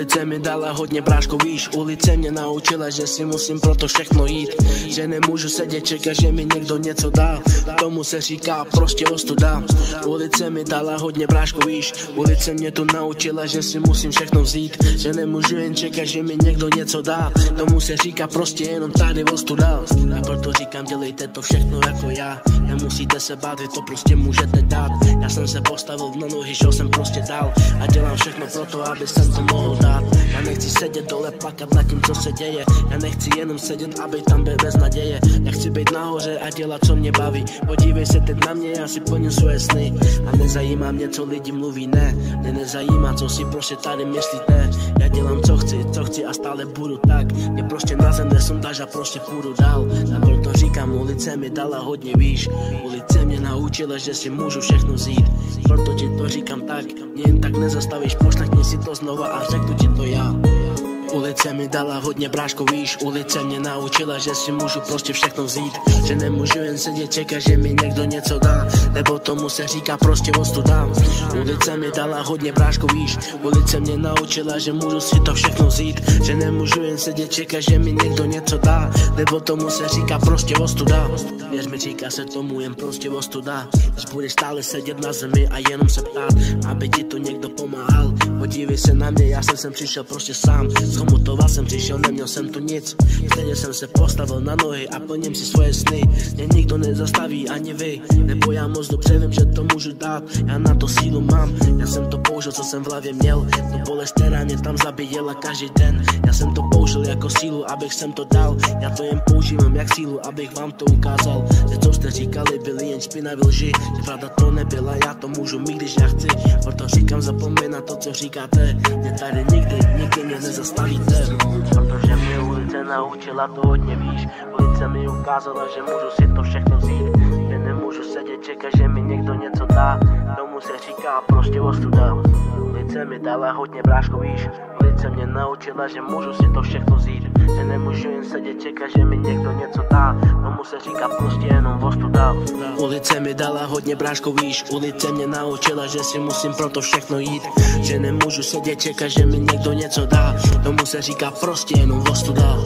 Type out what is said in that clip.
Ulice mi dala hodně, bráško, víš. Ulice mě naučila, že si musím proto všechno jít. Že nemůžu sedět, čekat, že mi někdo něco dá. Tomu se říká prostě ostuda. Ulice mi dala hodně, bráško, víš. Ulice mě tu naučila, že si musím všechno vzít. Že nemůžu jen čekat, že mi někdo něco dá. Tomu se říká prostě jenom tady ostuda. A proto říkám, dělejte to všechno jako já. Nemusíte se bát, vy to prostě můžete dát. Já jsem se postavil na nohy, šel jsem prostě dál. A dělám všechno proto, aby jsem to mohl dát. Já nechci sedět dole, plakat nad tím, co se děje. Já nechci jenom sedět, aby tam byl bez naděje. Já chci být nahoře a dělat, co mě baví. Podívej se teď na mě, já si plním svoje sny. A nezajímá mě, co lidi mluví, ne. Mě nezajímá, co si prostě tady myslíte. Já dělám, co chci a stále budu tak. Mě prostě na zem nesundáš a prostě půjdu dál. A proto říkám, ulice mi dala hodně, víš. Ulice mě naučila, že si můžu všechno vzít. Proto ti to říkám tak, mě jen tak nezastavíš, poslechni si to znova a řeknu ti to já. Ulice mi dala hodně, bráško, víš. Ulice mě naučila, že si můžu prostě všechno vzít. Že nemůžu jen sedět, čekat, že mi někdo něco dá. Nebo tomu se říká prostě ostuda. Ulice mi dala hodně, bráško, víš. Ulice mě naučila, že můžu si to všechno vzít. Že nemůžu jen sedět, čekat, že mi někdo něco dá. Nebo tomu se říká prostě ostuda. Věř mi, říká se tomu jen prostě ostuda. Když budeš stále sedět na zemi a jenom se ptát, aby ti to někdo pomáhal. Podívej se na mě, já jsem sem přišel prostě sám. Zhomotoval jsem přišel, neměl jsem tu nic. Stejně jsem se postavil na nohy a plním si svoje sny. Mě nikdo nezastaví, ani vy. Nebo já moc dobře vím, že to můžu dát. Já na to sílu mám, já jsem to použil, co jsem v hlavě měl. To bolest, která mě tam zabíjela každý den. Já jsem to použil jako sílu, abych sem to dal. Já to jen používám jak sílu, abych vám to ukázal. Že co jste říkali, byli jen špinaví lži. Že pravda to nebyla, já to můžu mít, když já chci. Proto říkám, zapomeň na to, co říkáte. Mě tady nikdy mě nezastavíte. Protože mě ulice naučila to hodně, víš. Ulice mi ukázala, že můžu si to všechno vzít. Že nemůžu sedět, čekat, že mi někdo něco dá. Tomu se říká prostě ostuda. Ulice mi dala hodně, bráško, víš. Ulice mě naučila, že můžu si to všechno vzít. Že nemůžu jen sedět, čekat, že mi někdo něco dá. Tomu se říká prostě jenom ostuda. Ulice mi dala hodně, bráško, víš. Ulice mě naučila, že si musím proto všechno jít. Že nemůžu sedět, čekat, že mi někdo něco dá. Tomu se říká prostě jenom ostuda.